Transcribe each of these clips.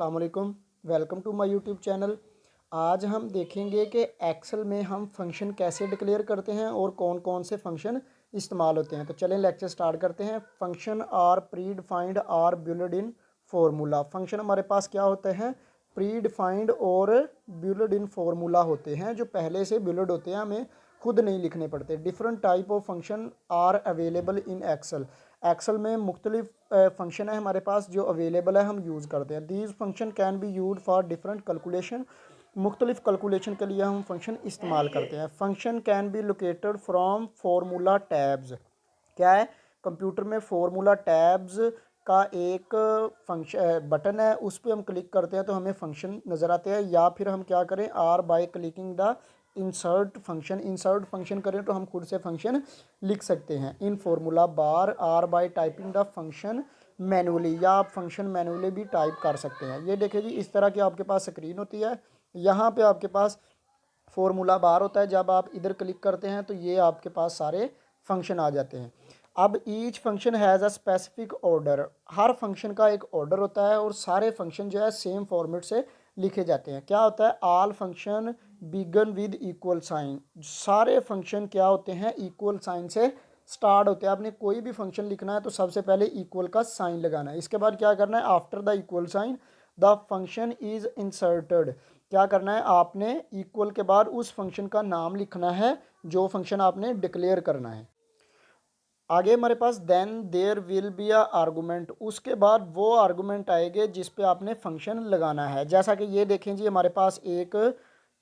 अस्सलाम वालेकुम। Welcome to my YouTube channel. आज हम देखेंगे कि एक्सेल में हम फंक्शन कैसे डिक्लेयर करते हैं और कौन कौन से फंक्शन इस्तेमाल होते हैं। तो चलें लेक्चर स्टार्ट करते हैं। Function are pre defined are built in formula. Function हमारे पास क्या होते हैं? प्री डिफाइंड और बुलेट इन फार्मूला होते हैं, जो पहले से बुलेट होते हैं, हमें खुद नहीं लिखने पड़ते। Different type of function are available in Excel. Excel में मुख्तलिफ फंक्शन है हमारे पास जो अवेलेबल है, हम यूज़ करते हैं। These function can be use for different calculation. मुख्तलिफ कैलकुलेशन के लिए हम फंक्शन इस्तेमाल करते हैं। Function can be located from formula tabs. क्या है? कंप्यूटर में फार्मूला टैब्स का एक फंक्शन बटन है, उस पर हम क्लिक करते हैं तो हमें फंक्शन नज़र आते हैं। या फिर हम क्या करें, or by clicking the insert function करें तो हम खुद से फंक्शन लिख सकते हैं। In formula bar or by typing the function manually, या आप फंक्शन मैनुअली भी टाइप कर सकते हैं। ये देखिए जी, इस तरह की आपके पास स्क्रीन होती है। यहाँ पे आपके पास फार्मूला बार होता है। जब आप इधर क्लिक करते हैं तो ये आपके पास सारे फंक्शन आ जाते हैं। अब each function has a specific order. Her function का एक ऑर्डर होता है और सारे फंक्शन जो है सेम फॉर्मेट से लिखे जाते हैं। क्या होता है? All function begin with equal sign. सारे फंक्शन क्या होते हैं? इक्वल साइन से स्टार्ट होते हैं। आपने कोई भी फंक्शन लिखना है तो सबसे पहले इक्वल का साइन लगाना है। इसके बाद क्या करना है? After the equal sign the function is inserted. क्या करना है? आपने इक्वल के बाद उस फंक्शन का नाम लिखना है जो फंक्शन आपने डिक्लेयर करना है। आगे हमारे पास then there will be a argument. उसके बाद वो आर्गूमेंट आएंगे जिस पे आपने फंक्शन लगाना है। जैसा कि ये देखें जी, हमारे पास एक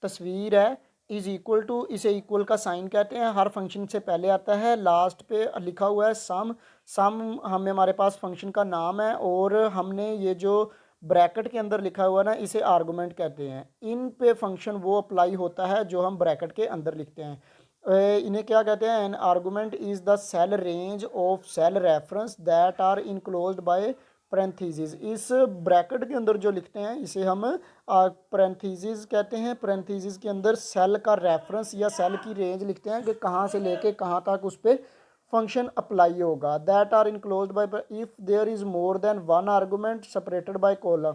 तस्वीर है। इज इक्वल टू, इसे इक्वल का साइन कहते हैं। हर फंक्शन से पहले आता है, लास्ट पे लिखा हुआ है सम। सम हमें हमारे पास फंक्शन का नाम है और हमने ये जो ब्रैकेट के अंदर लिखा हुआ है ना, इसे आर्गूमेंट कहते हैं। इन पे फंक्शन वो अप्लाई होता है जो हम ब्रैकेट के अंदर लिखते हैं। इन्हें क्या कहते हैं? An argument is the cell range of cell reference that are enclosed by parenthesis. इस ब्रैकेट के अंदर जो लिखते हैं इसे हम पैरेंथेसिस कहते हैं। पैरेंथेसिस के अंदर सेल का रेफरेंस या सेल की रेंज लिखते हैं कि कहाँ से लेके कहाँ तक उस पर फंक्शन अप्लाई होगा। That are enclosed by, if there is more than one argument separated by column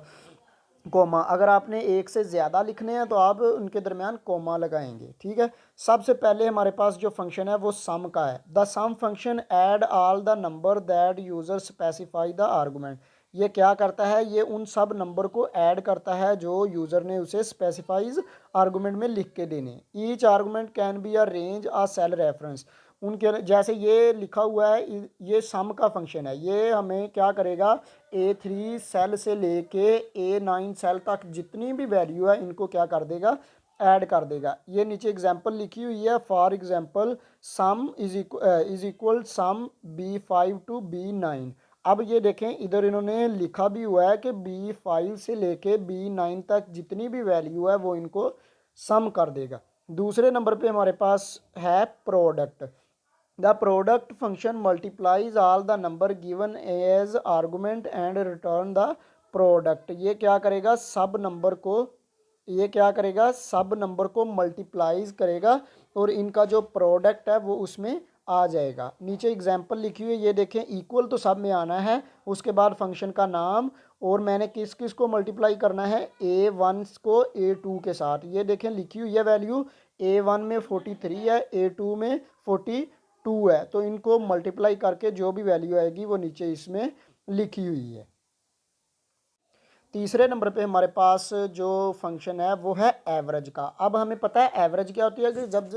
comma. अगर आपने एक से ज़्यादा लिखने हैं तो आप उनके दरमियान कोमा लगाएंगे। ठीक है। सबसे पहले हमारे पास जो फंक्शन है वो सम का है। The sum function add all the number that user specify the argument. ये क्या करता है? ये उन सब नंबर को ऐड करता है जो यूज़र ने उसे स्पेसिफाइज आर्गूमेंट में लिख के देने। Each argument can be a range a cell reference. उनके जैसे ये लिखा हुआ है, ये सम का फंक्शन है। ये हमें क्या करेगा? A3 सेल से लेके A9 सेल तक जितनी भी वैल्यू है इनको क्या कर देगा? ऐड कर देगा। ये नीचे एग्जांपल लिखी हुई है। For example sum is equal sum B5 to B9। अब ये देखें, इधर इन्होंने लिखा भी हुआ है कि B5 से लेके B9 तक जितनी भी वैल्यू है वो इनको सम कर देगा। दूसरे नंबर पे हमारे पास है product. The product function multiplies all the number given as argument and return the product. ये क्या करेगा? सब नंबर को मल्टीप्लाइज करेगा और इनका जो प्रोडक्ट है वो उसमें आ जाएगा। नीचे एग्जांपल लिखी हुई है, ये देखें। इक्वल तो सब में आना है, उसके बाद फंक्शन का नाम, और मैंने किस किस को मल्टीप्लाई करना है? A1 को A2 के साथ। ये देखें लिखी हुई है वैल्यू। A1 में 43 है, A2 में 42 है। तो इनको मल्टीप्लाई करके जो भी वैल्यू आएगी वो नीचे इसमें लिखी हुई है। तीसरे नंबर पे हमारे पास जो फंक्शन है वो है एवरेज का। अब हमें पता है एवरेज क्या होती है कि जब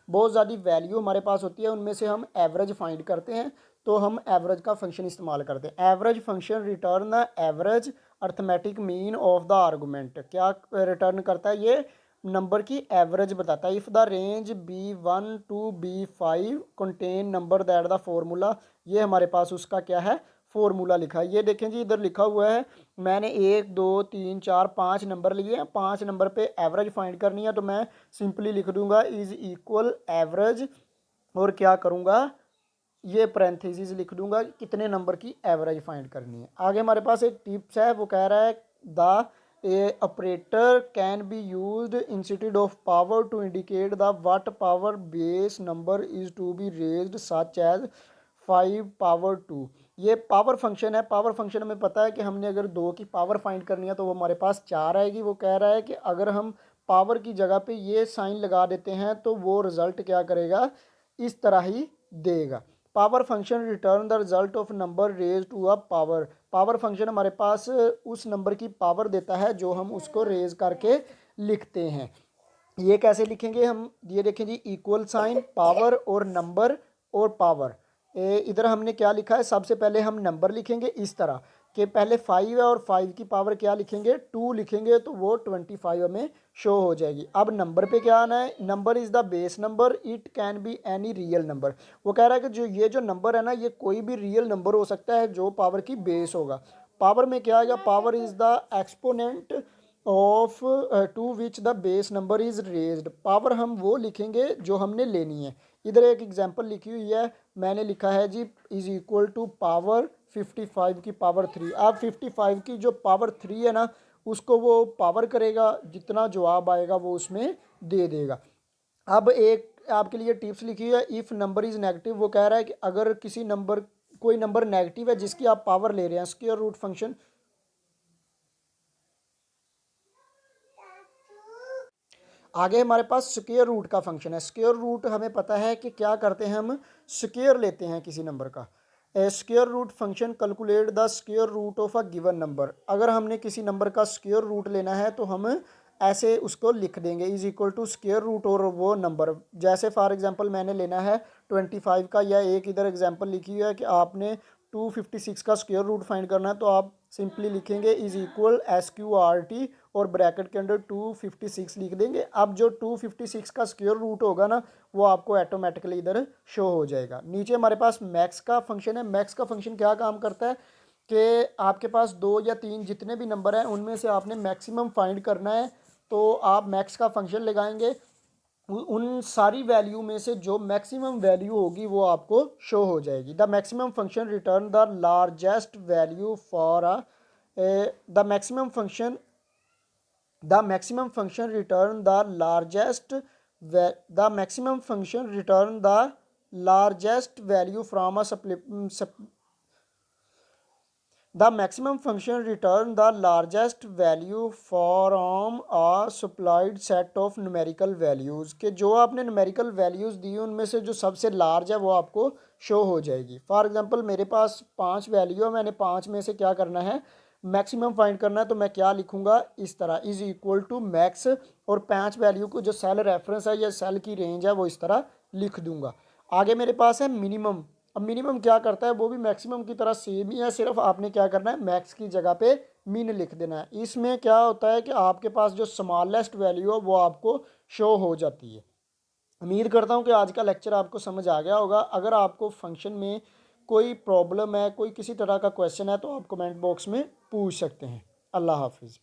बहुत ज़्यादा वैल्यू हमारे पास होती है, उनमें से हम एवरेज फाइंड करते हैं, तो हम एवरेज का फंक्शन इस्तेमाल करते हैं। Average function return the average arithmetic mean of the argument. क्या रिटर्न करता है? ये नंबर की एवरेज बताता है। If the range B1 to B5 contain number that the formula. ये हमारे पास उसका क्या है? फॉर्मूला लिखा है। ये देखें जी, इधर लिखा हुआ है। मैंने 1 2 3 4 5 नंबर लिए हैं। 5 नंबर पे एवरेज फाइंड करनी है तो मैं सिंपली लिख दूंगा इज इक्वल एवरेज, और क्या करूंगा? ये पैरेंथेसिस लिख दूंगा कितने नंबर की एवरेज फाइंड करनी है। आगे हमारे पास एक टिप्स है, वो कह रहा है the operator can be used instead of power to indicate the what power base number is to be raised such as 5 power 2। ये पावर फंक्शन है। पावर फंक्शन हमें पता है कि हमने अगर 2 की पावर फाइंड करनी है तो वो हमारे पास 4 आएगी। वो कह रहा है कि अगर हम पावर की जगह पे ये साइन लगा देते हैं तो वो रिज़ल्ट क्या करेगा, इस तरह ही देगा। Power function return the result of number raise to a power. Power function हमारे पास उस नंबर की पावर देता है जो हम उसको रेज करके लिखते हैं। ये कैसे लिखेंगे हम, ये देखें जी, इक्वल साइन, पावर और नंबर और पावर। इधर हमने क्या लिखा है, सबसे पहले हम नंबर लिखेंगे इस तरह कि पहले 5 है और 5 की पावर क्या लिखेंगे, 2 लिखेंगे तो वो 25 हमें शो हो जाएगी। अब नंबर पे क्या आना है, number is the base number, it can be any real number. वो कह रहा है कि जो ये जो नंबर है ना, ये कोई भी रियल नंबर हो सकता है जो पावर की बेस होगा। पावर में क्या आएगा, power is the exponent of to which the base number is raised. Power हम वो लिखेंगे जो हमने लेनी है। इधर एक एग्जांपल लिखी हुई है, मैंने लिखा है जी इज़ इक्वल टू पावर 55 की पावर 3। अब 55 की जो पावर 3 है ना, उसको वो पावर करेगा, जितना जवाब आएगा वो उसमें दे देगा। अब एक आपके लिए टिप्स लिखी है, इफ़ नंबर इज़ नेगेटिव। वो कह रहा है कि अगर किसी नंबर, कोई नंबर नेगेटिव है जिसकी आप पावर ले रहे हैं, स्क्वायर रूट फंक्शन। आगे हमारे पास स्क्वायर रूट का फंक्शन है। स्क्वायर रूट हमें पता है कि क्या करते हैं, हम स्क्वायर लेते हैं किसी नंबर का। Square root function calculate the square root of a given number. अगर हमने किसी नंबर का स्क्वायर रूट लेना है तो हम ऐसे उसको लिख देंगे, is equal to square root और वो नंबर। जैसे फॉर एग्जांपल मैंने लेना है 25 का, या एक इधर एग्जांपल लिखी हुई है कि आपने 256 का स्क्वायर रूट फाइंड करना है, तो आप सिंपली लिखेंगे इज इक्वल SQRT और ब्रैकेट के अंडर 256 लिख देंगे। अब जो 256 का स्क्वायर रूट होगा ना, वो आपको ऑटोमेटिकली इधर शो हो जाएगा। नीचे हमारे पास मैक्स का फंक्शन है। मैक्स का फंक्शन क्या काम करता है कि आपके पास 2 या 3 जितने भी नंबर हैं उनमें से आपने मैक्सिमम फाइंड करना है, तो आप मैक्स का फंक्शन लगाएंगे। उन सारी वैल्यू में से जो मैक्सिमम वैल्यू होगी वो आपको शो हो जाएगी। The maximum function return the largest value for the maximum function the maximum function return the largest the maximum function return the largest value from a the maximum function return the largest value from a supplied set of numerical values। के जो आपने numerical values दी उनमें से जो सबसे large है वो आपको शो हो जाएगी। फॉर एग्जांपल मेरे पास 5 वैल्यू है, मैंने 5 में से क्या करना है, मैक्सिमम फाइंड करना है, तो मैं क्या लिखूंगा, इस तरह इज इक्वल टू मैक्स और 5 वैल्यू को जो सेल रेफरेंस है या सेल की रेंज है वो इस तरह लिख दूंगा। आगे मेरे पास है मिनिमम। अब मिनिमम क्या करता है, वो भी मैक्सिमम की तरह सेम ही है, सिर्फ आपने क्या करना है, मैक्स की जगह पे मिन लिख देना है। इसमें क्या होता है कि आपके पास जो स्मॉलेस्ट वैल्यू है वो आपको शो हो जाती है। उम्मीद करता हूँ कि आज का लेक्चर आपको समझ आ गया होगा। अगर आपको फंक्शन में कोई प्रॉब्लम है, कोई किसी तरह का क्वेश्चन है, तो आप कमेंट बॉक्स में पूछ सकते हैं। अल्लाह हाफिज़।